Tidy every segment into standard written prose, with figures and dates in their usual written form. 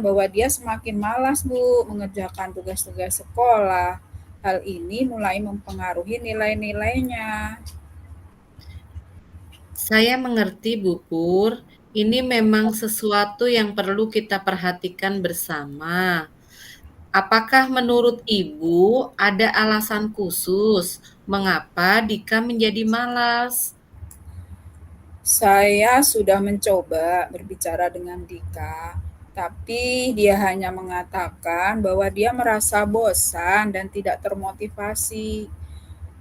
bahwa dia semakin malas, Bu, mengerjakan tugas-tugas sekolah. Hal ini mulai mempengaruhi nilai-nilainya. Saya mengerti, Bu Pur. Ini memang sesuatu yang perlu kita perhatikan bersama. Apakah menurut Ibu ada alasan khusus mengapa Dika menjadi malas? Saya sudah mencoba berbicara dengan Dika, tapi dia hanya mengatakan bahwa dia merasa bosan dan tidak termotivasi.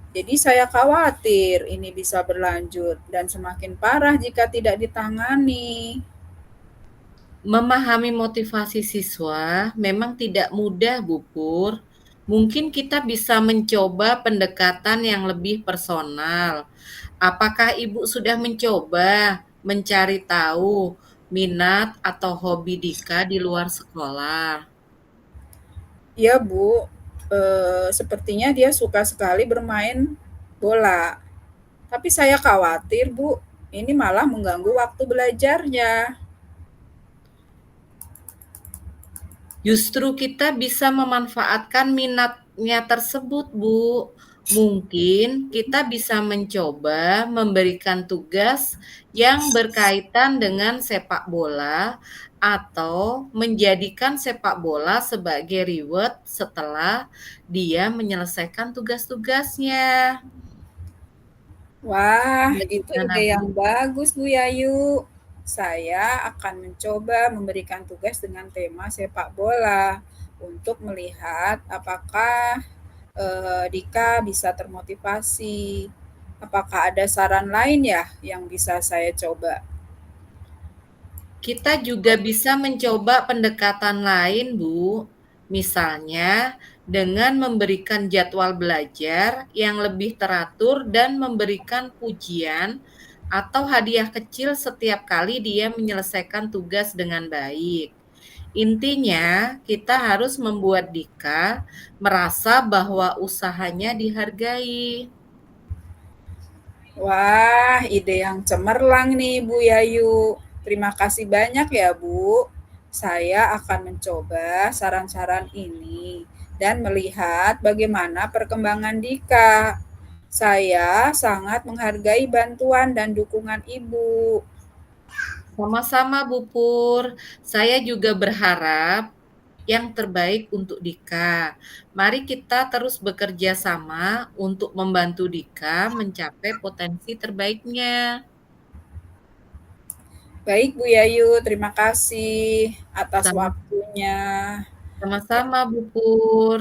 Jadi saya khawatir ini bisa berlanjut dan semakin parah jika tidak ditangani. Memahami motivasi siswa memang tidak mudah, Bu Pur. Mungkin kita bisa mencoba pendekatan yang lebih personal. Apakah Ibu sudah mencoba mencari tahu minat atau hobi Dika di luar sekolah? Iya, Bu, sepertinya dia suka sekali bermain bola. Tapi saya khawatir, Bu, ini malah mengganggu waktu belajarnya. Justru kita bisa memanfaatkan minatnya tersebut, Bu. Mungkin kita bisa mencoba memberikan tugas yang berkaitan dengan sepak bola atau menjadikan sepak bola sebagai reward setelah dia menyelesaikan tugas-tugasnya. Wah, itu Bagaimana, ide Bu? yang bagus, Bu Yayu. Saya akan mencoba memberikan tugas dengan tema sepak bola untuk melihat apakah Dika bisa termotivasi. Apakah ada saran lain ya yang bisa saya coba? Kita juga bisa mencoba pendekatan lain, Bu. Misalnya, dengan memberikan jadwal belajar yang lebih teratur dan memberikan pujian atau hadiah kecil setiap kali dia menyelesaikan tugas dengan baik. Intinya, kita harus membuat Dika merasa bahwa usahanya dihargai. Wah, ide yang cemerlang nih, Bu Yayu. Terima kasih banyak ya, Bu. Saya akan mencoba saran-saran ini dan melihat bagaimana perkembangan Dika. Saya sangat menghargai bantuan dan dukungan Ibu. Sama-sama, Bu Pur. Saya juga berharap yang terbaik untuk Dika. Mari kita terus bekerja sama untuk membantu Dika mencapai potensi terbaiknya. Baik, Bu Yayu, terima kasih atas Sama- waktunya. Ya, Sama-sama, Bu Pur.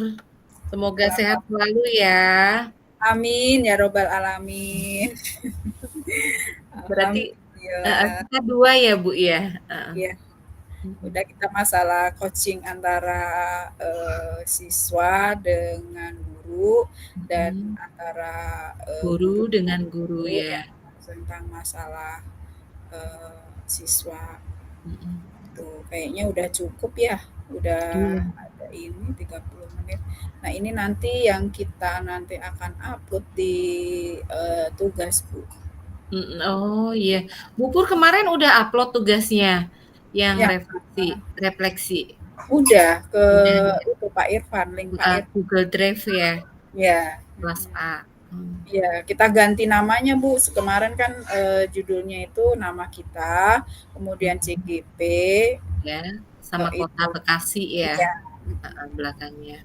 Semoga sehat selamat. selalu ya. Amin ya robbal alamin. Berarti Alhamdulillah. kita dua ya, Bu ya. Ya, udah kita masalah coaching antara siswa dengan guru dan antara Guru guru dengan dengan guru guru ya. ya tentang masalah siswa. Tuh, kayaknya udah cukup ya. Udah Iya. ada ini 30 menit. Nah, ini nanti yang kita nanti akan upload di tugas, Bu. Oh iya. Bu Pur kemarin udah upload tugasnya yang Yang refleksi. udah ke Udah itu Pak Irfan, link Pak Irfan. Google Drive ya, Ya, kelas A. ya, kita ganti namanya, Bu. Kemarin kan judulnya itu nama kita, kemudian CGP, Ya, sama kota itu. Bekasi ya, Iya. belakangnya.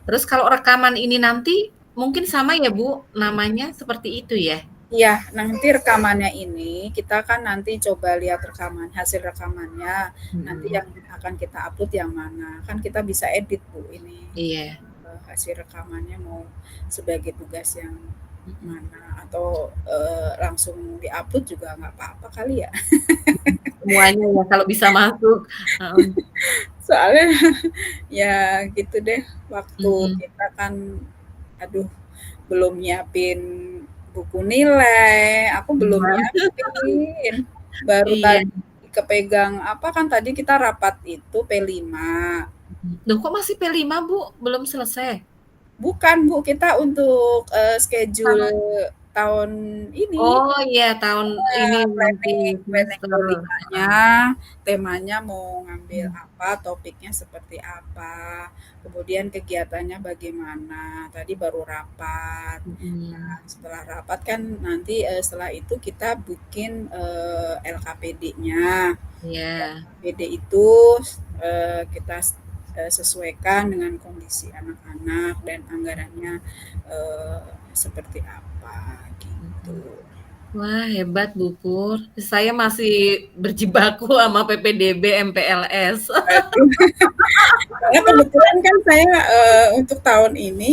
Terus kalau rekaman ini nanti mungkin sama ya Bu, namanya seperti itu ya? Iya, nanti rekamannya ini kita kan nanti coba lihat hasil rekamannya. Nanti Mhm. yang akan kita upload yang mana. Kan kita bisa edit, Bu, ini Iya. hasil rekamannya mau sebagai tugas yang Mhm. mana atau langsung diupload juga nggak apa-apa kali ya. Semuanya ya kalau bisa masuk. Heeh. Soalnya ya gitu deh, waktu Mhm. kita kan aduh belum nyiapin buku nilai, aku belum Iya. nyiapin. Baru Iya. tadi kepegang apa kan tadi kita rapat itu P5. Loh kok masih P5 Bu? Belum selesai? Bukan Bu, kita untuk schedule Sama. tahun ini. Oh iya, tahun ini nanti Planning semester. kelimanya, temanya mau ngambil Hmm. apa, topiknya seperti apa, kemudian kegiatannya bagaimana. Tadi baru rapat. Nah, Mhm. setelah rapat kan nanti setelah itu kita bikin LKPD-nya. Iya. LKPD itu kita sesuaikan dengan kondisi anak-anak dan anggarannya seperti apa gitu. Mhm. Wah, hebat Bu Pur. Saya masih berjibaku sama PPDB, MPLS. Waduh. Karena kebetulan kan saya untuk tahun ini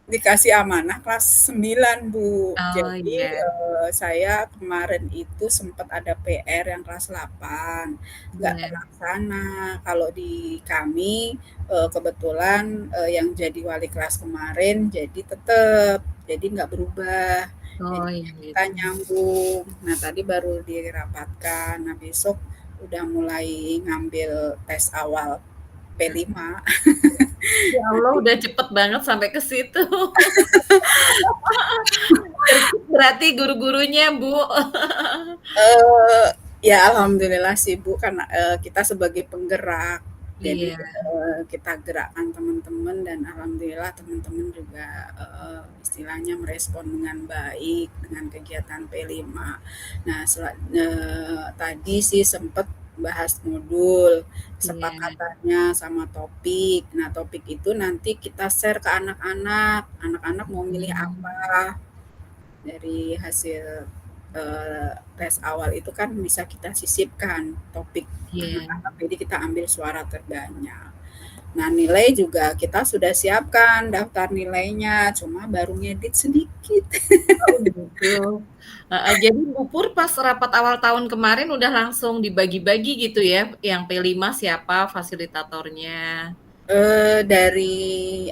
dikasih amanah kelas 9 Bu. Oh Jadi iya. saya kemarin itu sempat ada PR yang kelas 8, nggak Iya. terlaksana. Kalau di kami kebetulan yang jadi wali kelas kemarin jadi tetap, jadi nggak berubah. Oh Jadi iya kita gitu. nyambung. Nah tadi baru dirapatkan. Nah besok udah mulai ngambil tes awal P5. Ya Allah, udah cepet banget sampai ke situ. Gercep berarti guru-gurunya, Bu. Ya alhamdulillah sih Bu, karena kita sebagai penggerak, jadi Iya. kita gerakkan teman-teman dan alhamdulillah teman-teman juga istilahnya merespon dengan baik dengan kegiatan P5. Nah, tadi sih sempat bahas modul, Iya. kesepakatannya sama topik. Nah, topik itu nanti kita share ke anak-anak, anak-anak mau milih Mhm. apa dari hasil tes awal itu kan bisa kita sisipkan topik Iya. anak-anak, jadi kita ambil suara terbanyak. Nah, nilai juga kita sudah siapkan daftar nilainya, cuma baru ngedit sedikit. Oh gitu. Heeh, jadi Bu Pur pas rapat awal tahun kemarin udah langsung dibagi-bagi gitu ya, yang P5 siapa fasilitatornya? Dari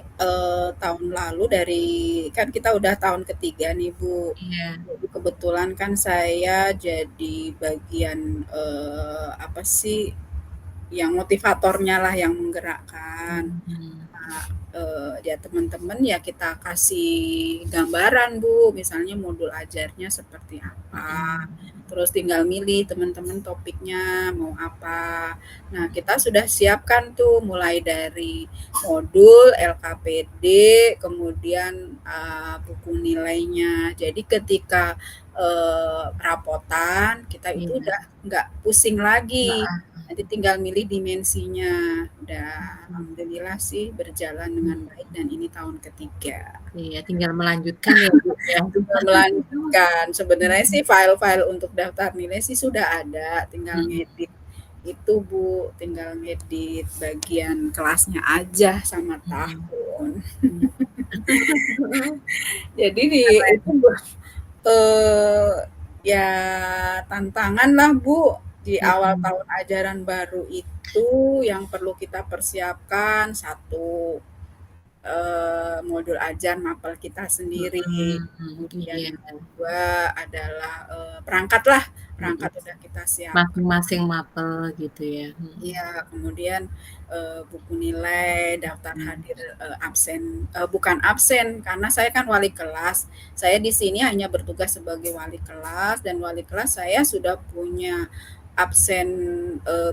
tahun lalu, dari kan kita udah tahun ketiga nih Bu. Iya. Jadi kebetulan kan saya jadi bagian apa sih, yang motivatornya lah yang menggerakkan. Mhm. Nah, ya teman-teman ya kita kasih gambaran Bu, misalnya modul ajarnya seperti apa, Mhm. terus tinggal milih teman-teman topiknya mau apa. Nah, kita sudah siapkan tuh mulai dari modul, LKPD, kemudian buku nilainya. Jadi ketika rapotan, kita itu Iya. udah nggak pusing lagi. Heeh. Nanti tinggal milih dimensinya. Udah Mhm. alhamdulillah sih berjalan dengan Mhm. baik dan ini tahun ketiga. Iya, tinggal melanjutkan ya, Bu, ya. Tinggal melanjutkan. Sebenarnya Mhm. sih file-file untuk daftar nilai sih sudah ada, tinggal Mhm. ngedit itu Bu, tinggal ngedit bagian kelasnya aja sama Mhm. tahun. Mmm. Jadi di itu Keren. eee, ya tantangan lah Bu, di awal Mhm. tahun ajaran baru itu yang perlu kita persiapkan, satu modul ajar mapel kita sendiri, Mhm, kemudian iya. yang kedua adalah perangkat lah, Mhm. perangkat udah kita siapkan. Masing-masing mapel gitu ya. Mhm. Iya, kemudian buku nilai, daftar Mhm. hadir absen, bukan absen karena saya kan wali kelas. Saya di sini hanya bertugas sebagai wali kelas dan wali kelas saya sudah punya absen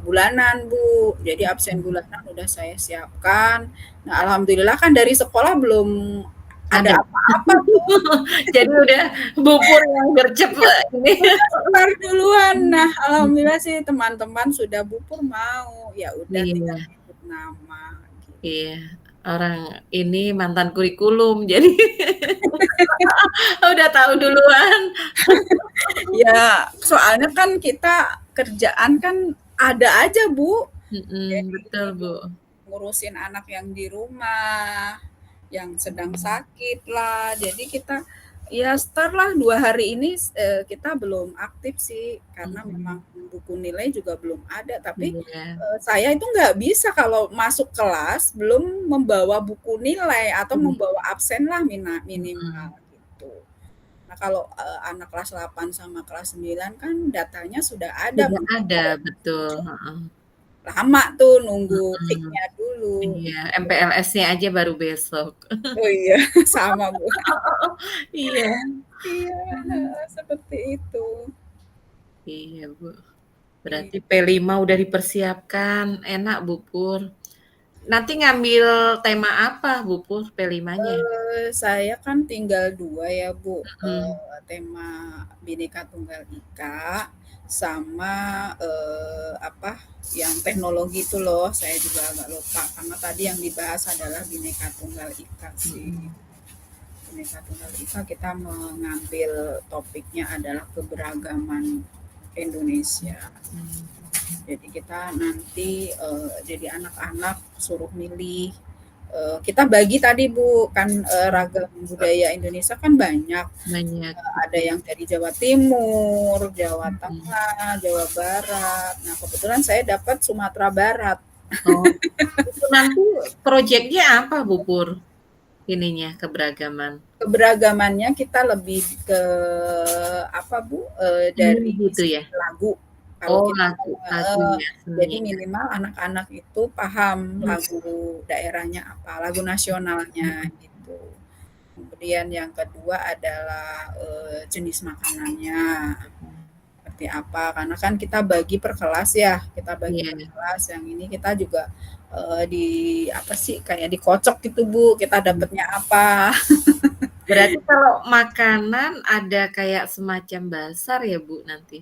bulanan Bu. Jadi absen Mhm. bulanan udah saya siapkan. Nah, alhamdulillah kan dari sekolah belum ada Ada. apa-apa tuh. Jadi udah Bu Pur yang gercep ini. Udah sebar duluan. Nah, Mhm. alhamdulillah sih teman-teman sudah "Bu mau." Ya udah tinggal Iya. nyebut nama gitu. Iya, orang ini mantan kurikulum, jadi udah tahu duluan. Ya, soalnya kan kita kerjaan kan ada aja, Bu. Mhm, Jadi betul, Bu. ngurusin anak yang di rumah, yang sedang Mhm. sakit lah. Jadi kita ya start lah 2 hari ini kita belum aktif sih karena memang Mhm. buku nilai juga belum ada. Tapi Iya. saya itu nggak bisa kalau masuk kelas belum membawa buku nilai atau Iya. membawa absen lah minimal Mhm. gitu. Nah, kalau anak kelas 8 sama kelas 9 kan datanya sudah ada, Sudah makanya ada, kalau betul, heeh. lama tuh nunggu Mhm. fix-nya dulu. Iya, MPLS-nya aja baru besok. Oh iya, sama Bu. Iya. Iya, heeh, seperti itu. Iya, Bu. I Berarti P5 udah dipersiapkan, enak Bu Pur. Nanti ngambil tema apa Bu Pur P5-nya? Saya kan tinggal 2 ya, Bu, Mhm, tema Bhinneka Tunggal Ika sama, apa, yang teknologi itu loh, saya juga agak lupa karena tadi yang dibahas adalah Bhinneka Tunggal Ika sih. mhm, Bhinneka Tunggal Ika kita mengambil topiknya adalah keberagaman Indonesia. mmm, Jadi kita nanti jadi anak-anak suruh milih. Kita bagi tadi Bu, kan ragam budaya Indonesia kan banyak. banyak, Ada betul, yang dari Jawa Timur, Jawa mhm. Tengah, Jawa Barat. Nah kebetulan saya dapat Sumatera Barat. Oh, itu nanti projeknya apa Bu Pur? Ininya, keberagaman? Keberagamannya kita lebih ke apa Bu, Seni dari gitu ya? segi lagu. Kalau Oh, kita lagu mau lagunya, jadi seninya. minimal anak-anak itu paham Mmm, lagu daerahnya apa, lagu nasionalnya mhm, gitu. Kemudian yang kedua adalah, jenis makanannya, mhm. seperti apa, karena kan kita bagi per kelas ya, kita bagi per Iya, kelas, yang ini kita juga, di apa sih, kayak dikocok gitu Bu, kita mhm. dapatnya apa. Berarti kalau makanan ada kayak semacam bazar ya, Bu, nanti?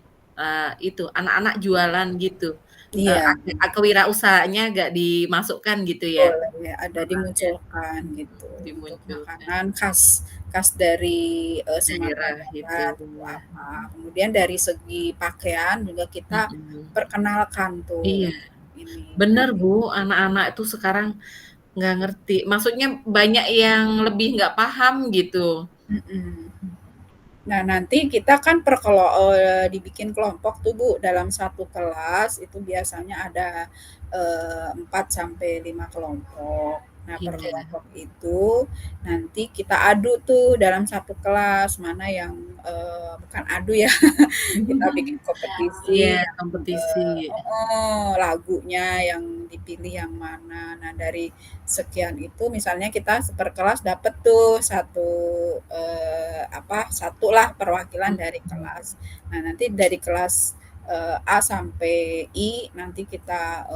Itu, anak-anak jualan gitu, Iya. kewirausahaannya nggak dimasukkan gitu ya? Boleh, ada Jualannya, dimunculkan mhm, gitu, untuk dimunculkan, makanan khas khas dari, Sumatera daerah gitu Barat itu ya, apa. Kemudian dari segi pakaian juga kita mhm. perkenalkan tuh, Iya, ini bener, nanti Bu, anak-anak itu sekarang nggak ngerti, maksudnya banyak yang lebih nggak paham gitu. mhm. Nah, nanti kita kan dibikin kelompok tuh, Bu, dalam satu kelas itu biasanya ada, 4 sampai 5 kelompok. Nah, per Iya, kelompok itu nanti kita adu tuh dalam satu kelas, mana yang bukan adu ya, kita bikin iya, kompetisi yang kompetisi, lagunya yang dipilih yang mana. Nah, dari sekian itu misalnya kita seperkelas dapet tuh satu apa, satulah perwakilan dari mhm, kelas. Nah, nanti dari kelas A sampai I nanti kita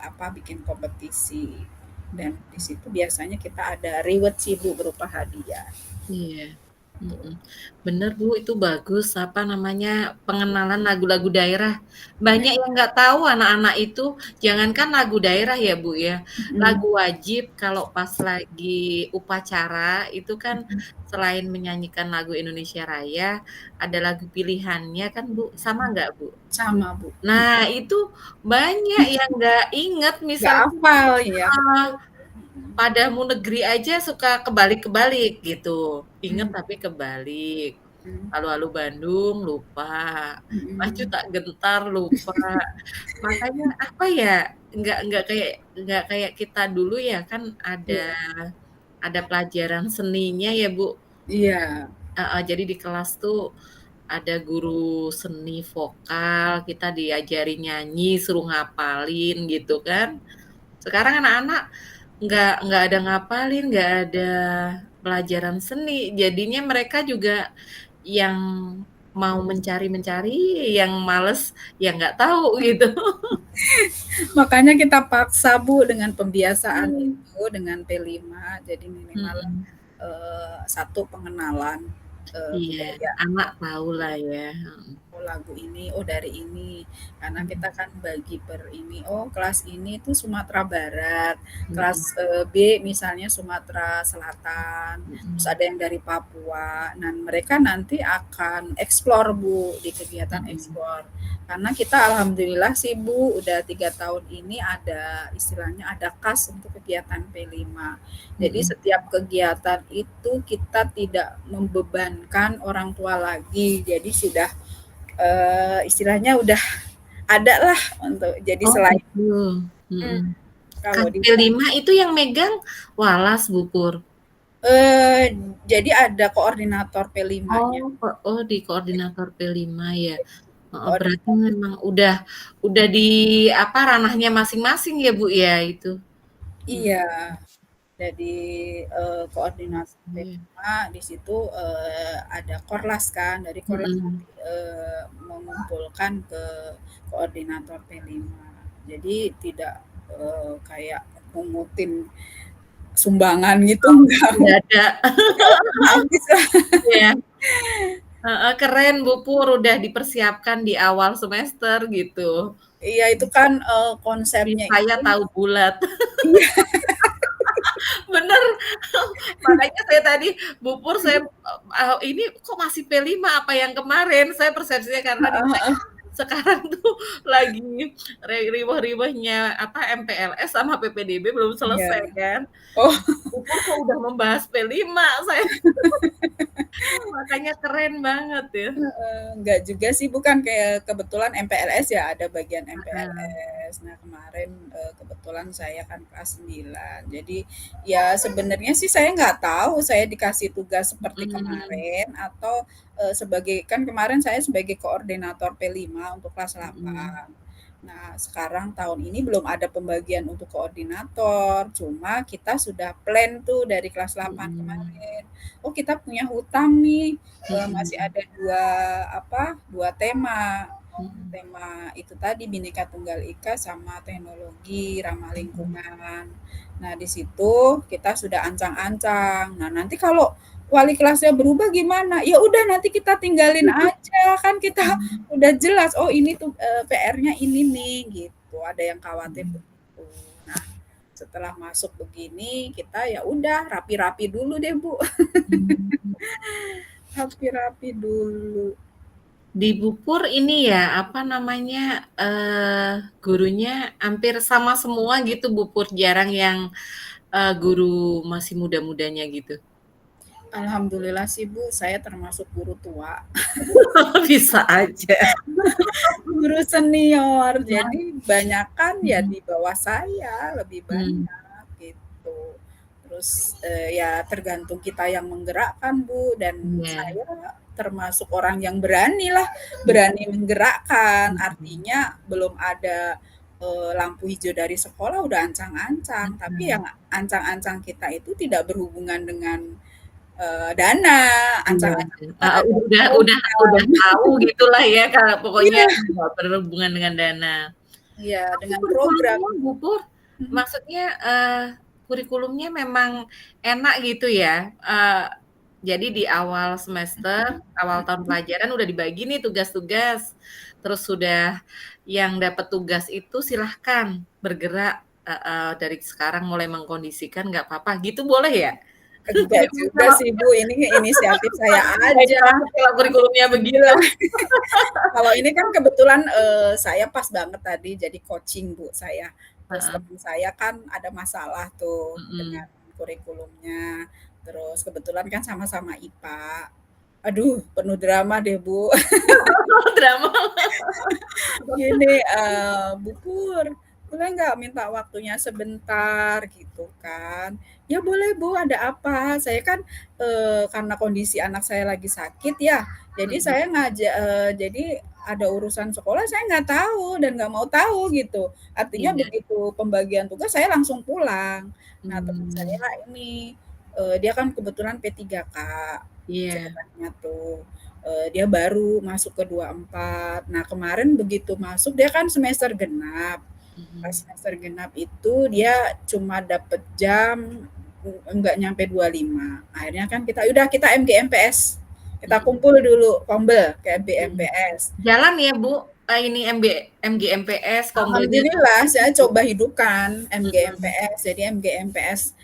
apa, bikin kompetisi. Dan di mhm. situ biasanya kita ada reward sih Bu berupa hadiah. Iya, Tuh. mhm. Bener, Bu, itu bagus, apa namanya, pengenalan lagu-lagu daerah. Banyak yang nggak tahu anak-anak itu, jangankan lagu daerah ya, Bu, ya, Mhm. lagu wajib kalau pas lagi upacara itu kan selain menyanyikan lagu Indonesia Raya, ada lagu pilihannya kan, Bu, sama nggak, Bu? Sama Bu. Nah, itu banyak yang nggak inget Nggak misalnya hafal ya heeh. betul. Mhm. Padamu Negeri aja suka kebalik-kebalik gitu, inget Mhm. tapi kebalik. Mhm. Halu-Halu Bandung lupa, Maju Mhm. Tak Gentar lupa. Makanya apa ya, nggak kayak kita dulu ya kan Iya. ada pelajaran seninya ya, Bu. Iya. Heeh, jadi di kelas tuh ada guru seni vokal, kita diajari nyanyi, suruh ngapalin gitu kan. Sekarang anak-anak nggak ada ngapalin, nggak ada pelajaran seni, jadinya mereka juga yang mau mencari-mencari, yang males ya nggak tahu gitu. Makanya kita paksa Bu dengan pembiasaan Mmm. itu, dengan P5, jadi minimal, Mhm, 1 pengenalan, iya, budaya. anak tahulah ya, heeh, Oh lagu ini, oh dari ini. Karena mhm, kita kan bagi per ini, oh kelas ini tuh Sumatera Barat, mhm, kelas B misalnya Sumatera Selatan, terus mhm, ada yang dari Papua. Nah mereka nanti akan explore Bu, di kegiatan mhm, explore. Karena kita alhamdulillah sih Bu, udah 3 tahun ini ada istilahnya ada kas untuk kegiatan P5. Jadi mhm. setiap kegiatan itu kita tidak membebankan orang tua lagi. Jadi sudah istilahnya udah ada lah untuk jadi Oh selain gitu, mhm. kalau Kak di P5 itu yang megang Walas, Bu Pur? eee, jadi ada koordinator P5-nya. Oh di koordinator P5 ya? Heeh, berarti Koordinator memang udah di apa, ranahnya masing-masing ya, Bu, ya itu? Mhm, iya, Jadi, koordinator Oke. P5 di situ, ada Korlas kan, dari Korlas Mhm. nanti, mengumpulkan ke koordinator P5. Jadi tidak, kayak pungutin sumbangan gitu, enggak Nggak ada. pernah habis lah. Iya. Heeh, keren Bu Pur, udah dipersiapkan di awal semester gitu. Iya itu kan, Tapi konsepnya saya itu tahu bulat. iya. Bener, makanya saya tadi, Bu Pur saya, ini kok masih P5 apa yang kemarin, saya persepsinya karena di Heeh saya heeh. sekarang tuh lagi riweuh-riweuhnya apa, MPLS sama PPDB belum Iya. selesai kan. Oh. Bu Pur kok udah membahas P5 saya makanya keren banget ya. Heeh, enggak juga sih, bukan kayak kebetulan MPLS ya, ada bagian Heeh. MPLS. Nah, kemarin, kebetulan saya kan kelas 9. Jadi, ya sebenarnya sih saya nggak tahu saya dikasih tugas seperti Mhm. kemarin atau, sebagai kan kemarin saya sebagai koordinator P5 untuk kelas Mhm. 8. Nah, sekarang tahun ini belum ada pembagian untuk koordinator, cuma kita sudah plan tuh dari kelas 8 Mhm. kemarin. Oh, kita punya hutang nih, masih Mhm. ada 2 apa, 2 tema. Mhm. Tema itu tadi Bhinneka Tunggal Ika sama teknologi ramah Mhm. lingkungan. Nah, di situ kita sudah ancang-ancang. Nah, nanti kalau wali kelasnya berubah gimana? Ya udah nanti kita tinggalin aja, kan kita Mhm. udah jelas, oh ini tuh, PR-nya ini nih, gitu. Ada yang khawatir Mhm. begitu. Nah, setelah masuk begini, kita ya udah rapi-rapi dulu deh, Bu. Mmm. Rapi-rapi dulu. Di Bupur ini ya, apa namanya, gurunya hampir sama semua gitu Bupur, jarang yang, guru masih muda-mudanya gitu? Alhamdulillah sih Bu, saya termasuk guru tua. Bisa aja. Guru senior, Wah. jadi banyakan ya Mhm. di bawah saya, lebih Mmm. banyak gitu. Terus, ya tergantung kita yang menggerakkan Bu, dan Iya. saya termasuk orang yang berani lah, Mhm. berani menggerakkan. Mhm. Artinya belum ada, lampu hijau dari sekolah udah ancang-ancang, tapi Mhm. yang ancang-ancang kita itu tidak berhubungan dengan, dana, Iya, ancang-ancang kita heeh, ada udah program. tahu gitulah ya kalau pokoknya Iya. nggak berhubungan dengan dana. Iya, Tapi dengan program. kurikulumnya Bu Pur, Mhm. maksudnya, kurikulumnya memang enak gitu ya? Jadi di awal semester, awal tahun Mhm. pelajaran udah dibagi nih tugas-tugas, terus sudah yang dapat tugas itu silahkan bergerak, heeh, dari sekarang mulai mengkondisikan nggak apa-apa, gitu boleh ya? Enggak juga sih, Bu, ini inisiatif saya Baik aja. banget kalau kurikulumnya Iya. begitu. Kalau ini kan kebetulan, saya pas banget tadi jadi coaching, Bu, saya. Terus Heeh. temen saya kan ada masalah tuh dengan Mhm. kurikulumnya, terus kebetulan kan sama-sama IPA. Aduh, penuh drama deh, Bu. Drama. Gini, "Bu Pur, boleh nggak minta waktunya sebentar?" Gitu kan. "Ya boleh Bu, ada apa?" Saya kan, karena kondisi anak saya lagi sakit ya, jadi Mhm. saya jadi ada urusan sekolah saya nggak tahu dan nggak mau tahu gitu. Artinya Iya. begitu pembagian tugas saya langsung pulang. Nah teman saya Mmm. ini, dia kan kebetulan P3 Kak, Iya. ceritanya tuh. Dia baru masuk ke 24. Nah, kemarin begitu masuk dia kan semester genap. Pas Mhm. semester genap itu dia cuma dapet jam enggak nyampe 25. Akhirnya kan kita MGMPS. Kita Mhm. kumpul dulu, kombel ke Mhm. MGMPS. Jalan ya Bu, ini MGMPS, kombelnya tuh? Alhamdulillah saya coba hidupkan Mhm. MGMPS. Jadi MGMPS,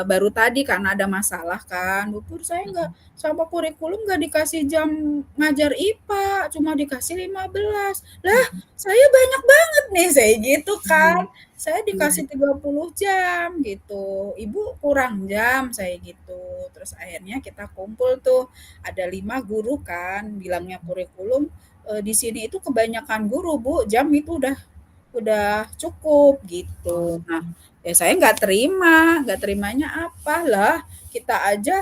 baru tadi karena ada masalah kan, "Bu Pur saya nggak Mhm. sama kurikulum nggak dikasih jam ngajar IPA, cuma dikasih 15." "Lah Mhm. saya banyak banget nih," saya gitu kan. Mhm. "Saya Iya. dikasih 30 jam," gitu. "Ibu kurang jam," saya gitu. Terus akhirnya kita kumpul tuh, ada 5 guru kan, bilangnya kurikulum, di sini itu kebanyakan guru Bu, jam itu udah cukup gitu. Nah, Oh. ya saya nggak terima, nggak terimanya apa, lah kita aja,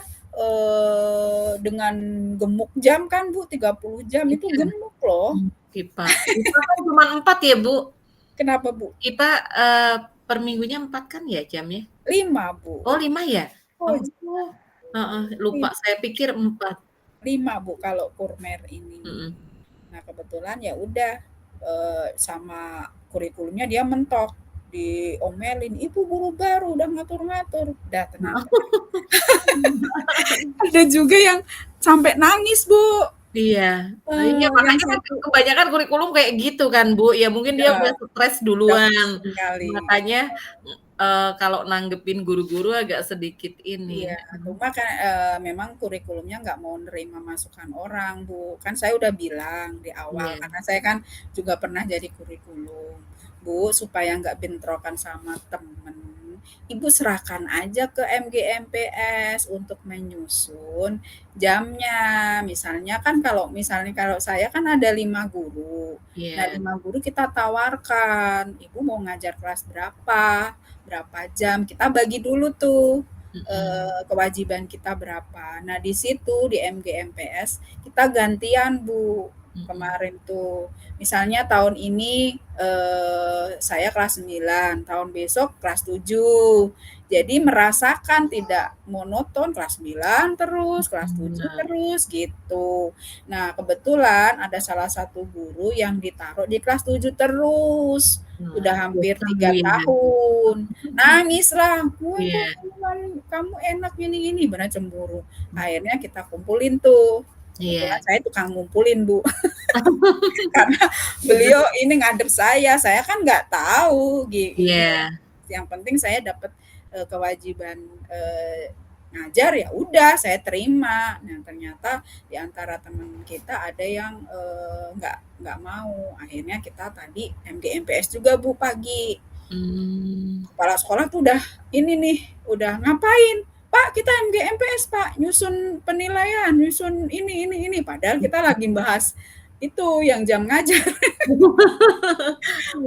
dengan gemuk jam kan Bu, 30 jam itu Iya. gemuk loh. IPA. IPA kan cuman 4 ya Bu? Kenapa Bu? IPA, per minggunya 4 kan ya jamnya? 5, Bu. Oh 5 ya? Oh, Oh, heeh, lupa saya pikir 4. 5, Bu, kalau kurmer ini. Mhm. Nah, kebetulan ya udah, sama kurikulumnya dia mentok, diomelin, "Ibu guru baru udah ngatur-ngatur." Udah tenang. Ada juga yang sampai nangis, Bu. Iya, iya Yang makanya kan satu kebanyakan kurikulum kayak gitu kan, Bu, ya mungkin dia ya udah stres udah duluan, pusing kali. makanya, kalau nanggepin guru-guru agak sedikit ini, Iya, cuma kan, memang kurikulumnya nggak mau nerima masukan orang, Bu. Kan saya udah bilang di awal, iya karena saya kan juga pernah jadi kurikulum. Bu, supaya nggak bentrokan sama temen, Ibu serahkan aja ke MGMPS untuk menyusun jamnya. Misalnya kalau saya kan ada 5 guru. Nah, iya, 5 guru kita tawarkan, Ibu mau ngajar kelas berapa, berapa jam, kita bagi dulu tuh mhm, kewajiban kita berapa. Nah, di situ di MGMPS kita gantian, Bu. mhm, Kemarin tuh, misalnya tahun ini saya kelas 9, tahun besok kelas 7. Jadi merasakan tidak monoton kelas 9 terus, kelas 7 bener, terus gitu. Nah, kebetulan ada salah satu guru yang ditaruh di kelas 7 terus. wah, Udah hampir bosan Bu 3 ya? tahun. Nangislah, "Woi kok Iya kamu enak gini-gini," bener cemburu. Akhirnya kita kumpulin tuh. Kebetulan iya, saya tukang ngumpulin, Bu. Karena beliau ini ngadep saya kan nggak tahu ini ya. iya, Yang penting saya dapat kewajiban ngajar, ya udah saya terima. Nah, ternyata di antara teman kita ada yang nggak mau. Akhirnya kita tadi MGMPS juga, Bu, pagi. mmm, Kepala sekolah tuh udah ini nih, udah ngapain? Pak, kita MGMPS, Pak, nyusun penilaian, nyusun ini. Padahal kita lagi bahas itu yang jam ngajar.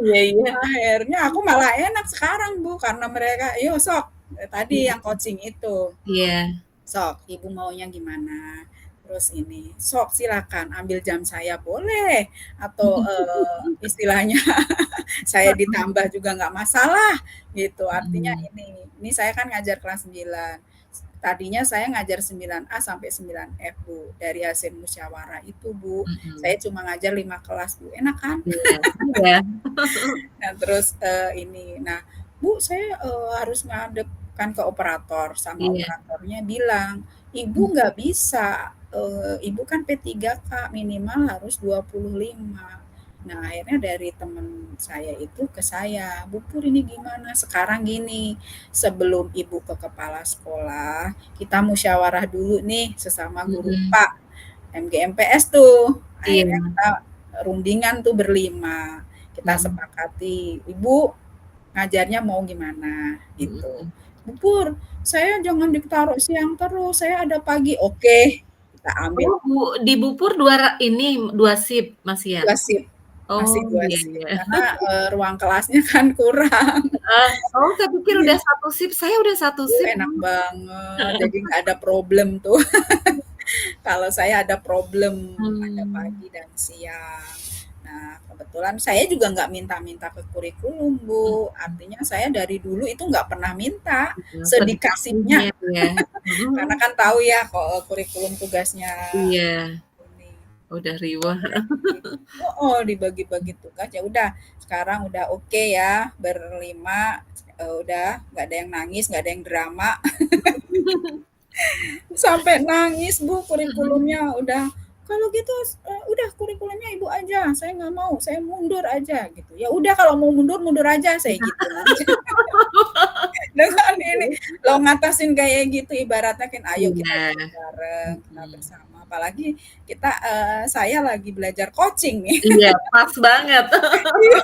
iya iya, Akhirnya aku malah enak sekarang, Bu, karena mereka, "Yo sok," tadi yang mhm, coaching itu, iya, "Sok, Ibu maunya gimana?" Terus ini, "Sok silakan ambil jam saya boleh, atau, istilahnya saya ditambah juga nggak masalah," gitu. Artinya mhm, ini saya kan ngajar kelas 9. Tadinya saya ngajar 9A sampai 9F, Bu. Dari hasil musyawarah itu, Bu, saya mhm, cuma ngajar 5 kelas, Bu. Enak kan? iya iya, Nah, terus, nah, "Bu, saya, harus ngadep kan ke operator," sama iya, operatornya bilang, mmm, "Ibu nggak bisa, Ibu kan P3K, minimal harus 25." Nah, akhirnya dari temen saya itu ke saya, "Bu Pur, ini gimana? Sekarang gini, sebelum Ibu ke kepala sekolah, kita musyawarah dulu nih sesama guru mhm, Pak, MGMPS tuh." iya, Akhirnya kita rundingan tuh berlima. Kita mhm, sepakati, "Ibu ngajarnya mau gimana?" Gitu. mhm. "Bu Pur, saya jangan ditaruh siang terus, saya ada pagi." "Oke," kita ambil Oh, di Bupur 2 shift Mas ya? 2 shift, masih Oh, 2 iya shift, iya. karena, ruang kelasnya kan kurang. Heeh. Oh, saya pikir Iya, udah 1 shift, saya udah 1 shift, enak Bu. banget, jadi nggak ada problem tuh. Kalau saya ada problem, ada Mmm, pagi dan siang. Nah, kebetulan saya juga nggak minta-minta ke kurikulum, Bu. mhm, Artinya saya dari dulu itu nggak pernah minta, iya, sedikasihnya. sedikasihnya ya. Karena Mhm, kan tahu ya kok kurikulum tugasnya iya, ini. udah riwah. Jadi oh dibagi-bagi tugas, ya udah sekarang udah oke ya berlima, udah nggak ada yang nangis, nggak ada yang drama. Sampai nangis, Bu, Mhm. kurikulumnya udah, "Kalau gitu udah kurikulumnya Ibu aja, saya nggak mau, saya mundur aja," gitu. "Ya udah kalau mau mundur, mundur aja," saya gituin aja. Dengan ini, lo ngatasin kayak gitu ibaratnya kan, "Ayo kita Iya, duduk bareng, kita mhm. bersama." Apalagi kita, saya lagi belajar coaching nih. Iya, pas banget. Iya,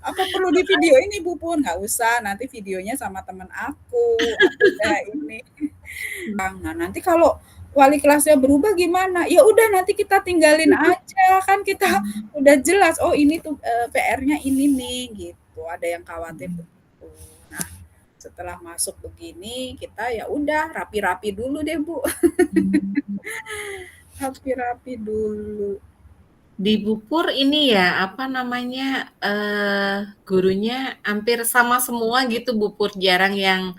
"Apa perlu divideoin Ibu Pun?" "Nggak usah, nanti videonya sama temen aku udah ini." Nah, nanti kalau wali kelasnya berubah gimana? Ya udah nanti kita tinggalin aja, kan kita Mhm, udah jelas, oh ini tuh, PR-nya ini nih, gitu. Ada yang khawatir mhm, begitu. Nah, setelah masuk begini, kita ya udah rapi-rapi dulu deh, Bu, mmm. rapi-rapi dulu. Di Bupur ini ya, apa namanya, gurunya hampir sama semua gitu, Bupur, jarang yang,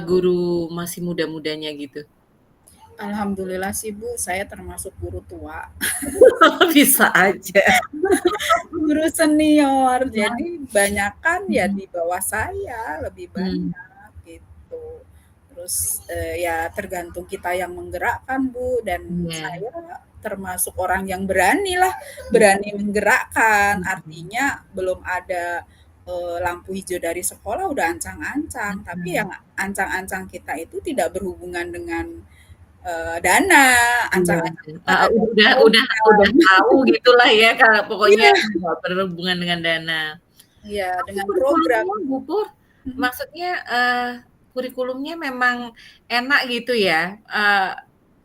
guru masih muda-mudanya gitu? Alhamdulillah sih Bu, saya termasuk guru tua. Bisa aja. Guru senior, Wah, jadi banyakan ya mhm, di bawah saya, lebih mmm, banyak gitu. Terus, ya tergantung kita yang menggerakkan Bu, dan iya, saya termasuk orang yang berani lah, mhm berani menggerakkan. mhm, Artinya belum ada, lampu hijau dari sekolah udah ancang-ancang, tapi mhm, yang ancang-ancang kita itu tidak berhubungan dengan, dana, iya, ancang-ancang kita heeh, ada udah program. tahu gitulah ya kalau pokoknya Iya, nggak berhubungan dengan dana. iya, Tapi dengan program. kurikulumnya Bupur, Mhm. maksudnya, kurikulumnya memang enak gitu ya?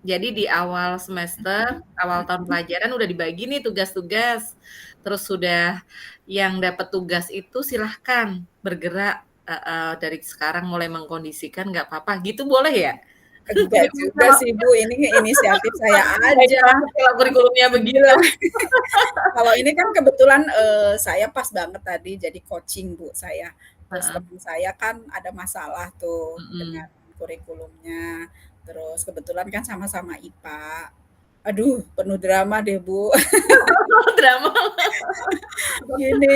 Jadi di awal semester, awal tahun pelajaran udah dibagi nih tugas-tugas, terus sudah yang dapat tugas itu silahkan bergerak, heeh, dari sekarang mulai mengkondisikan nggak apa-apa gitu boleh ya? Enggak juga sih, Bu, ini inisiatif saya Baik aja. banget kalau kurikulumnya begitu. Iya, kalau ini kan kebetulan, saya pas banget tadi jadi coaching, Bu, saya. Terus Heeh, teman saya kan ada masalah tuh dengan mhm. kurikulumnya, terus kebetulan kan sama-sama IPA. Aduh, penuh drama deh, Bu. Drama. Gini,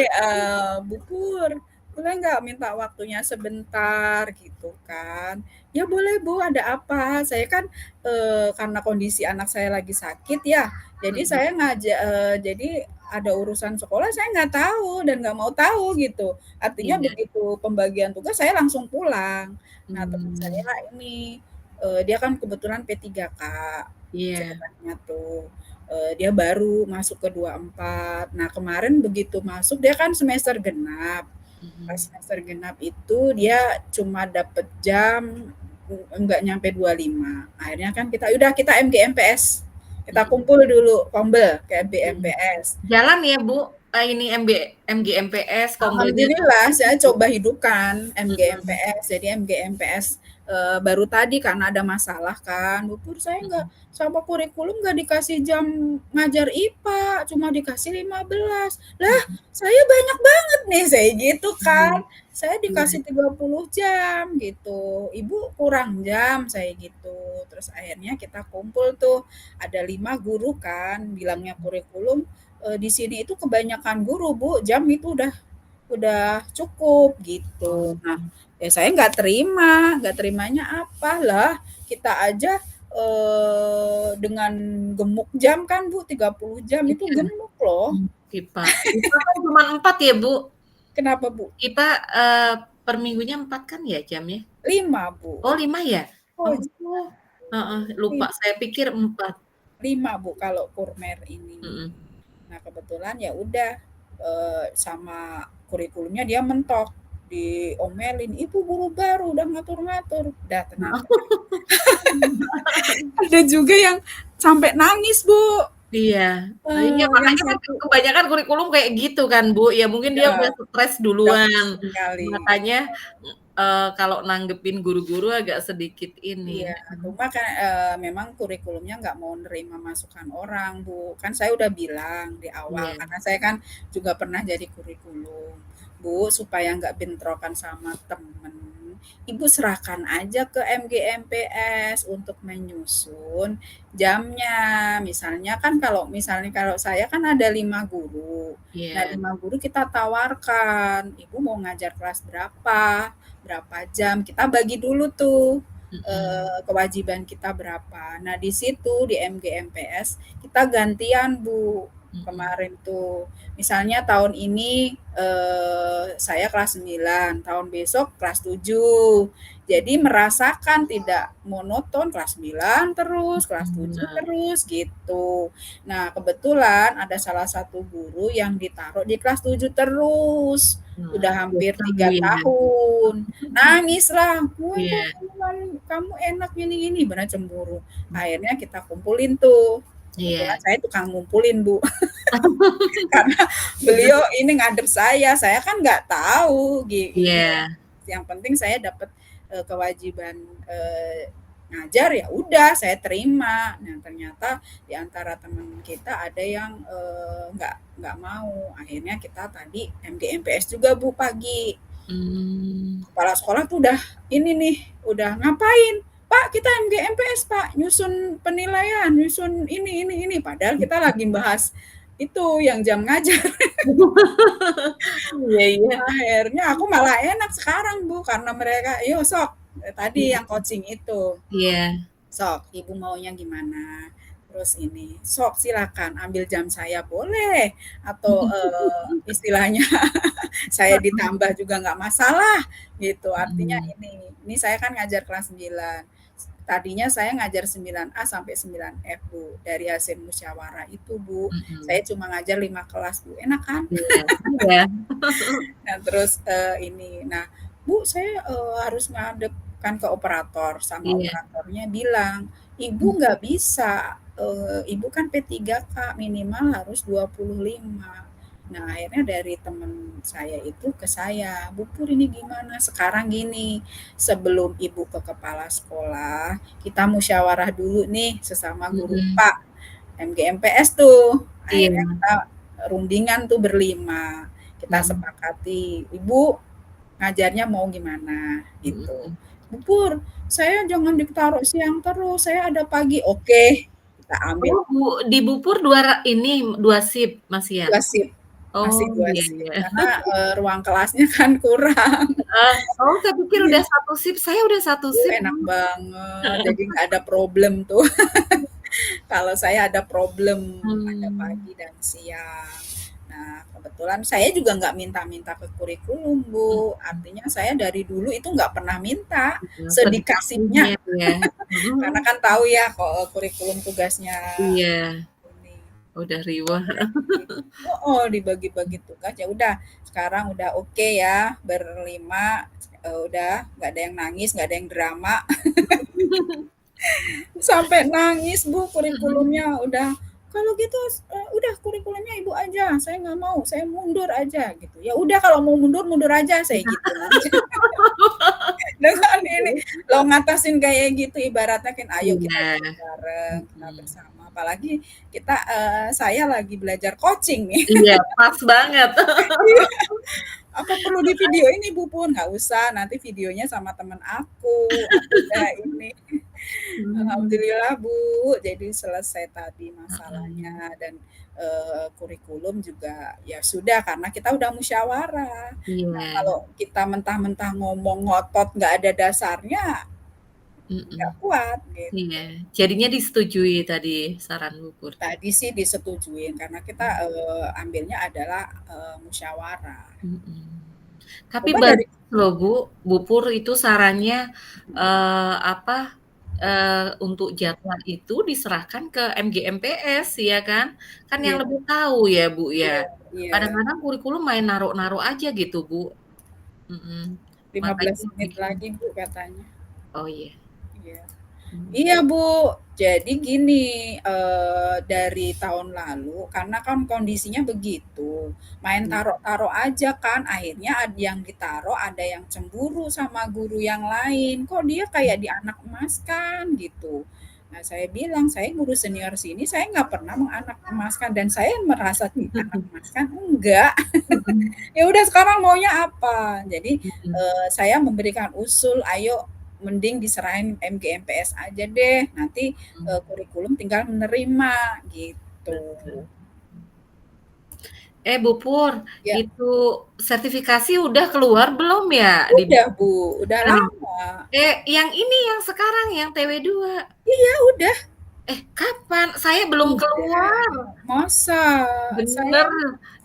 "Bu Pur, boleh nggak minta waktunya sebentar?" Gitu kan. "Ya boleh Bu, ada apa?" Saya kan, karena kondisi anak saya lagi sakit ya, jadi Mhm, saya jadi ada urusan sekolah saya nggak tahu dan nggak mau tahu gitu. Artinya iya, begitu pembagian tugas saya langsung pulang. Nah teman saya mmm, ini, dia kan kebetulan P3K iya, ceritanya tuh. Dia baru masuk ke 24. Nah, kemarin begitu masuk dia kan semester genap. Pas mhm. semester genap itu dia cuma dapet jam enggak nyampe 25. Akhirnya kan kita MGMPS. Kita Mhm kumpul dulu kombel ke mhm. MGMPS. Jalan ya, Bu, ini MGMPS kombelnya tuh? Alhamdulillah saya coba hidupkan Mhm MGMPS. Jadi MGMPS, baru tadi karena ada masalah kan, "Bu Pur saya nggak mhm sama kurikulum nggak dikasih jam ngajar IPA, cuma dikasih 15." "Lah mhm saya banyak banget nih," saya gitu kan. mhm. "Saya Iya, dikasih 30 jam," gitu, "Ibu kurang jam," saya gitu. Terus akhirnya kita kumpul tuh, ada 5 guru kan, bilangnya kurikulum, di sini itu kebanyakan guru Bu, jam itu udah cukup gitu. oh, Nah, ya saya nggak terima, nggak terimanya apa lah kita aja dengan gemuk jam kan Bu, 30 jam itu iya, gemuk loh. IPA. IPA kan cuman 4 ya, Bu? Kenapa Bu? IPA, per minggunya 4 kan ya jamnya? 5 Bu. Oh 5 ya? Oh, Oh, heeh, lupa saya pikir 4. 5 Bu kalau kurmer ini. Mhm. Nah, kebetulan ya udah, sama kurikulumnya dia mentok, diomelin, "Ibu guru baru udah ngatur-ngatur." Udah tenang. Ada juga yang sampai nangis, Bu. Iya, iya Yang makanya kan satu kebanyakan kurikulum kayak gitu kan, Bu, ya mungkin dia ya udah stres udah duluan, pusing kali. makanya, kalau nanggepin guru-guru agak sedikit ini, Iya, mhm, cuma kan, memang kurikulumnya nggak mau nerima masukan orang, Bu. Kan saya udah bilang di awal, iya karena saya kan juga pernah jadi kurikulum. "Bu, supaya nggak bentrokan sama temen, Ibu serahkan aja ke MGMPS untuk menyusun jamnya." Misalnya kan kalau saya kan ada 5 guru. Nah, iya, 5 guru kita tawarkan, "Ibu mau ngajar kelas berapa? Berapa jam?" Kita bagi dulu tuh, mhm, kewajiban kita berapa. Nah, di situ di MGMPS kita gantian, Bu. mhm, Kemarin tuh, misalnya tahun ini, saya kelas 9, tahun besok kelas 7. Jadi merasakan tidak monoton kelas 9 terus, kelas 7 bener, terus, gitu. Nah, kebetulan ada salah satu guru yang ditaruh di kelas 7 terus, wah udah hampir bosen Bu 3 ya? tahun. Nangislah, "Woi kok Iya kamu enak gini-gini," bener cemburu. Akhirnya kita kumpulin tuh, kebetulan iya, saya tukang ngumpulin, Bu, karena beliau ini ngadep saya kan nggak tahu ini ya, iya, yang penting saya dapat, kewajiban, eee, ngajar, ya udah saya terima. Nah, ternyata di antara teman kita ada yang nggak mau. Akhirnya kita tadi MGMPS juga Bu pagi. Mmm. Kepala sekolah tuh udah ini nih, udah ngapain? Pak, kita MGMPS Pak, nyusun penilaian, nyusun ini. Padahal kita lagi bahas itu yang jam ngajar. Iya iya. Akhirnya aku malah enak sekarang Bu, karena mereka, "Yo sok," tadi Mhm. yang coaching itu, Iya. "Sok, Ibu maunya gimana?" Terus ini, "Sok silakan ambil jam saya boleh, atau, istilahnya saya Heeh. ditambah juga nggak masalah," gitu. Artinya Mhm. ini saya kan ngajar kelas 9. Tadinya saya ngajar 9A sampai 9F, Bu. Dari hasil musyawarah itu, Bu, saya Mhm. cuma ngajar 5 kelas, Bu. Enak kan? Iya iya. Nah, terus, nah, "Bu, saya, harus ngadep kan ke operator," sama Iya. operatornya bilang, Mhm. "Ibu nggak bisa, Ibu kan P3K, minimal harus 25." Nah, akhirnya dari temen saya itu ke saya, "Bu Pur, ini gimana? Sekarang gini, sebelum Ibu ke kepala sekolah, kita musyawarah dulu nih sesama guru Mhm. IPA, MGMPS tuh." Iya. Akhirnya kita rundingan tuh berlima. Kita Mhm. sepakati, "Ibu ngajarnya mau gimana?" Gitu. Mhm. "Bu Pur, saya jangan ditaruh siang terus, saya ada pagi." "Oke," kita ambil Oh, di Bupur 2 shift masih ya? 2 shift, masih Oh, 2 iya shift, iya. karena, ruang kelasnya kan kurang. Heeh. Oh, saya pikir Iya. udah 1 shift, saya udah 1 shift Enak loh. banget, jadi nggak ada problem tuh. Kalau saya ada problem, ada Mmm. pagi dan siang. Nah, kebetulan saya juga nggak minta-minta ke kurikulum, Bu. Mhm. Artinya saya dari dulu itu nggak pernah minta, Iya, sedikasihnya. sedikasihnya ya. Karena Mhm. kan tahu ya kurikulum tugasnya Iya, ini. udah riwah. Jadi heeh, dibagi-bagi tugas, ya udah sekarang udah oke ya, berlima, udah nggak ada yang nangis, nggak ada yang drama. Sampai nangis Bu Mhm. kurikulumnya, udah, "Kalau gitu udah kurikulumnya Ibu aja, saya nggak mau, saya mundur aja," gitu. "Ya udah kalau mau mundur, mundur aja," saya gituin aja. Dengan ini, loh ngatasin kayak gitu ibaratnya kan, "Ayo kita Iya. duduk bareng, kita Mhm. bersama." Apalagi kita, saya lagi belajar coaching nih. Iya, pas banget. Iya. "Apa perlu divideoin Ibu Pun?" "Nggak usah, nanti videonya sama temen aku udah ini." Mhm. Alhamdulillah Bu, jadi selesai tadi Heeh. masalahnya dan, kurikulum juga ya sudah karena kita udah musyawarah. Nah, Iya. kalau kita mentah-mentah ngomong ngotot nggak ada dasarnya, Mhm. nggak kuat Iya, gitu. jadinya disetujui tadi saran Bupur. Tadi sih disetujuin karena kita, Mmm. ambilnya adalah, musyawarah. Mhm. Tapi Coba dari bagus loh Bu, Bupur itu sarannya, apa, untuk jadwal itu diserahkan ke MGMPS ya kan? Kan yang iya lebih tahu ya Bu ya. iya iya, Kadang-kadang kurikulum main naruh-naruh aja gitu Bu. Mhm. Makanya 15 menit bingung. lagi Bu katanya. Oh iya. Iya. Mhm. Iya, Bu. Jadi gini, dari tahun lalu karena kan kondisinya begitu, main Iya. taruh-taruh aja kan, akhirnya yang ditaruh ada yang cemburu sama guru yang lain, "Kok dia kayak dianak emaskan?" Gitu. Nah, saya bilang, "Saya guru senior sini, saya nggak pernah menganak emaskan dan saya merasa dianak emaskan, enggak." Mhm. Ya udah sekarang maunya apa? Jadi, Mhm. saya memberikan usul, "Ayo mending diserahin MGMPS aja deh, nanti, Mhm. kurikulum tinggal menerima," gitu. Betul. Bu Pur, Ya, itu sertifikasi udah keluar belum ya di udah Bu, udah mana nih? lama. Yang ini yang sekarang yang TW2? Iya udah Kapan? Saya belum udah. keluar. Masa? Saya Bener.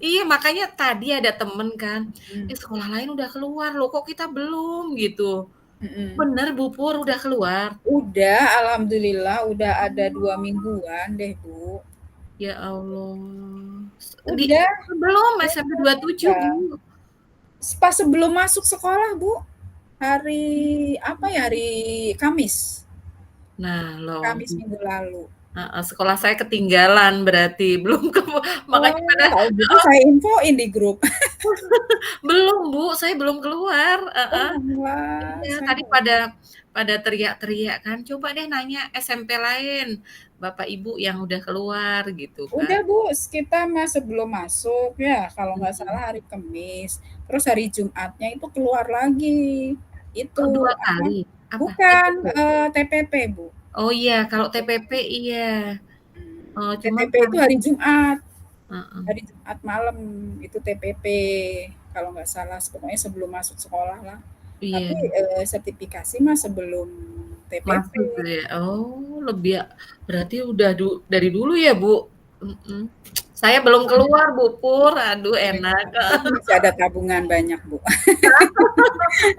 Iya, makanya tadi ada temen kan, mhm sekolah lain udah keluar loh, kok kita belum gitu. mhm. Bener Bu Pur, udah keluar? Udah, alhamdulillah udah ada 2 Oh, mingguan deh, Bu. ya Allah. Di Udah belum SMP udah 27 udah. Bu. Pas sebelum masuk sekolah, Bu. Hari apa ya, hari Kamis, Nah loh, Kamis minggu lalu. heeh, sekolah saya ketinggalan berarti, belum Oh, makanya pada kalau gitu heeh, saya infoin di grup. Belum, Bu, saya belum keluar, heeh. Oalah, Iya, saya tadi pada pada teriak-teriak kan, "Coba deh nanya SMP lain, Bapak Ibu yang udah keluar," gitu kan. udah Bu, kita sebelum masuk ya, kalau nggak Mhm. salah hari Kamis, terus hari Jumatnya itu keluar lagi. Itu, Oh, 2 apa, kali? Apa? bukan, TPP? TPP Bu. Oh iya, kalau TPP iya. Cuman TPP kan itu hari Jumat. heeh, Hari Jumat malam itu TPP kalau nggak salah, pokoknya sebelum masuk sekolah lah. iya, Tapi sertifikasi mah sebelum TPP. masuk ya. Oh, lebih berarti udah dari dulu ya, Bu? Mhm. Saya belum keluar, Bu Pur, aduh enak. Tapi masih ada tabungan banyak Bu.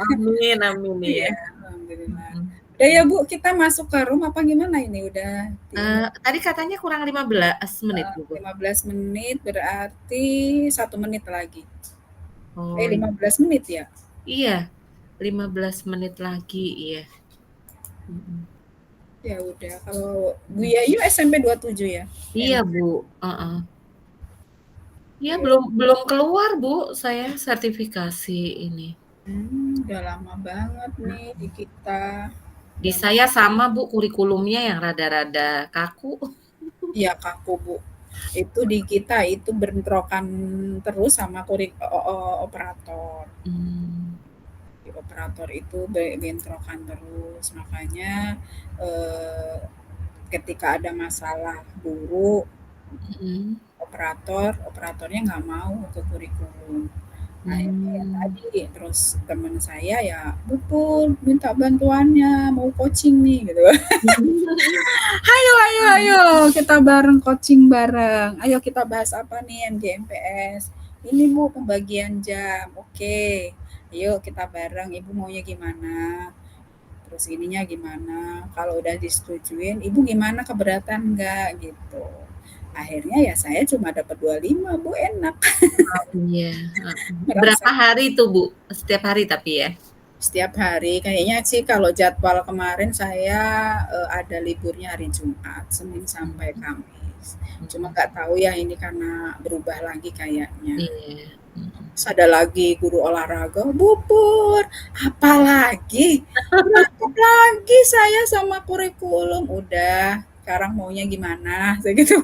Amin amin Iya, ya. alhamdulillah. Mhm. Udah ya Bu, kita masuk ke room apa gimana ini? Udah di ini Tadi katanya kurang 15 menit, Bu Pur? 15 menit berarti 1 menit lagi. Oh, 15 menit ya? iya, 15 menit lagi, iya. Mhm. Ya udah, kalau Bu Mhm. Yayu SMP 27 ya? Iya, Bu, heeh. Iya, Ya, belum belum keluar, Bu, saya sertifikasi ini. udah lama banget nih di kita. Di Udah saya sama, Bu, kurikulumnya yang rada-rada kaku. iya kaku Bu. Itu di kita itu bentrokan terus sama operator. Mmm, Di operator itu bentrokan terus, makanya eh, ketika ada masalah guru, mhm, operatornya nggak mau ke kurikulum. Akhirnya ya mmm. tadi, terus teman saya ya, "Bu Pur, minta bantuannya, mau coaching nih," gitu. "Ayo ayo ayo, kita bareng coaching bareng. Ayo kita bahas apa nih MJMPS? Ini Bu, pembagian jam. Oke, ayo kita bareng. Ibu maunya gimana? Terus ininya gimana? Kalau udah disetujuin, Ibu gimana, keberatan nggak?" Gitu. Akhirnya ya saya cuma dapat 25 Bu, enak. Iya, heeh. Merasa Berapa hari tuh, Bu? Setiap hari tapi ya? setiap hari kayaknya sih, kalau jadwal kemarin saya ada liburnya hari Jumat, Senin sampai Mhm Kamis. Cuma mhm. nggak tahu ya ini karena berubah lagi kayaknya. Iya, mhm. Terus ada lagi guru olahraga, "Bu Pur, apalagi? Berantem lagi saya sama kurikulum." Udah, sekarang maunya gimana? Saya gitu.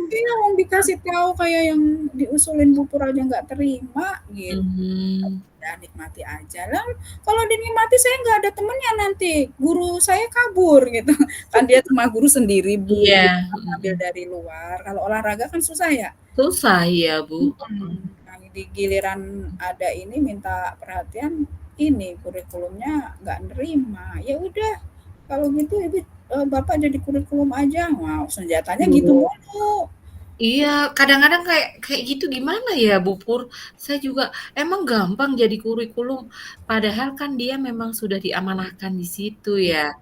Iya, yang dikasih tahu kayak yang diusulin Bu Pur aja nggak terima gitu. Mhm. Udah nikmati aja lah, kalau dinikmati saya nggak ada temennya nanti, guru saya kabur gitu. Kan dia cuma guru sendiri Bu, Iya, kita kan ngambil mhm. dari luar, kalau olahraga kan susah ya. Susah iya, Bu, heeh. Nah, di giliran ada ini minta perhatian, ini kurikulumnya nggak nerima. Ya udah, kalau gitu Ibu, Bapak jadi kurikulum aja. Wow, senjatanya gitu Iya. mulu. Iya, kadang-kadang kayak kayak gitu gimana ya, Bu Pur? Saya juga emang gampang jadi kurikulum, padahal kan dia memang sudah diamanahkan di situ ya. Iya.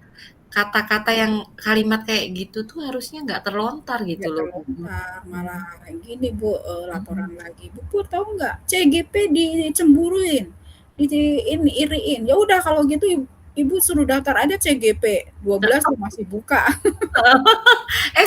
Kata-kata yang kalimat kayak gitu tuh harusnya nggak terlontar gitu Nggak loh, Bu Pur. terlontar, Mhm malah gini Bu, mhm. laporan lagi, "Bu Pur tahu nggak, CGP dicemburuin, ini iriin." Ya udah kalau gitu Ibu suruh daftar aja CGP, 12 tuh masih buka.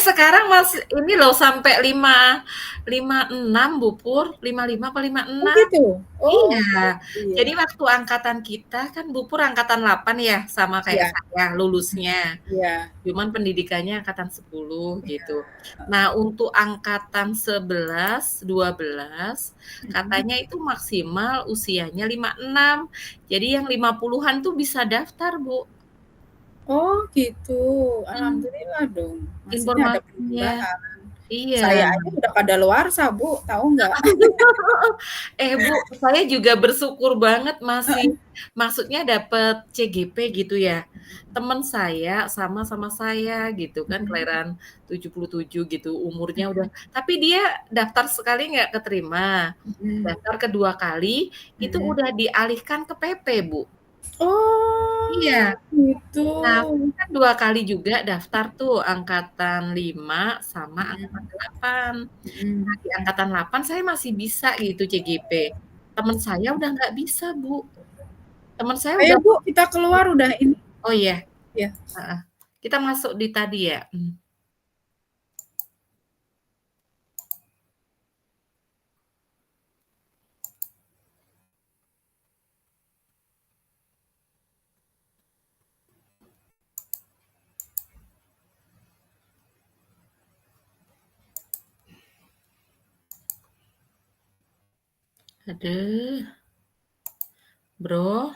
Sekarang masih ini loh sampai 56 Bu Pur, 55 apa Oh 56. gitu? Oh, Iya, iya. jadi waktu angkatan kita kan Bu Pur angkatan 8 ya, sama kayak Iya, saya lulusnya. iya, Cuman pendidikannya angkatan 10 gitu. iya, Nah, untuk angkatan 11, 12 mhm. katanya itu maksimal usianya 56. Jadi yang 50-an tuh bisa daftar, Bu. Oh gitu, Mhm, alhamdulillah dong, maksudnya ada informasinya. penambahan. Iya. Saya aja udah kadaluarsa Bu, tahu nggak? Bu, saya juga bersyukur banget masih maksudnya dapet CGP gitu ya. Temen saya sama saya gitu kan, Mhm, kelahiran 77 gitu, umurnya udah mhm, tapi dia daftar sekali nggak keterima, mhm, daftar kedua kali, itu mhm. udah dialihkan ke PP, Bu. Oh, Iya. gitu. Nah, aku kan 2 kali juga daftar tuh, angkatan 5 sama angkatan Mhm, 8. Nah, mhm. di angkatan 8 saya masih bisa gitu CGP. Temen saya udah nggak bisa, Bu. Temen saya Ayo udah Bu, kita keluar udah ini. oh iya, Ya. heeh. Kita masuk di tadi ya? Aduh, Bro.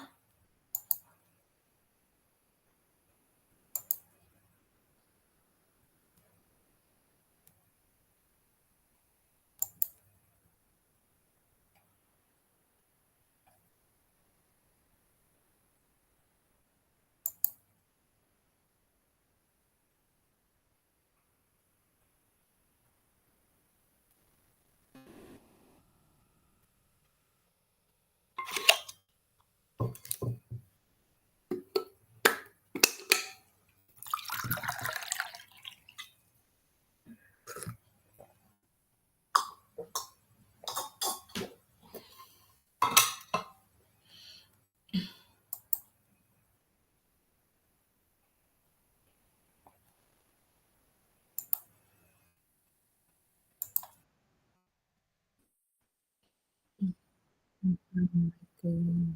Mhm, betul.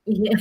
Iya.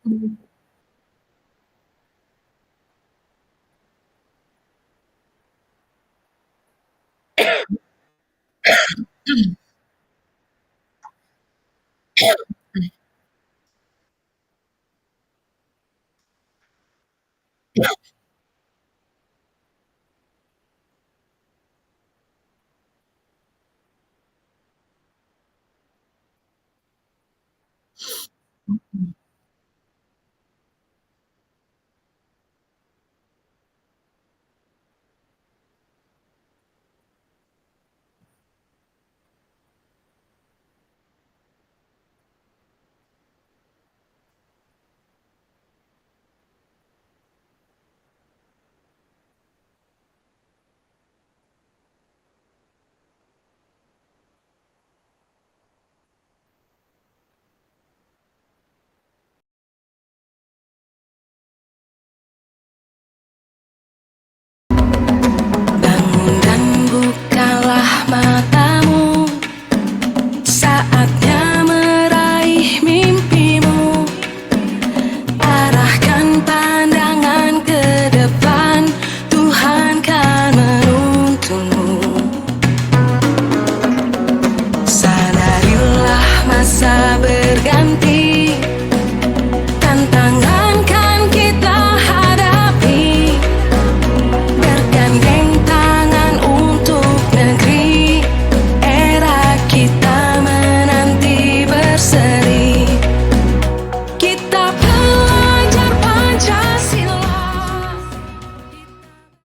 Mmm. Mhm. Bangun dan bukalah matamu, saatnya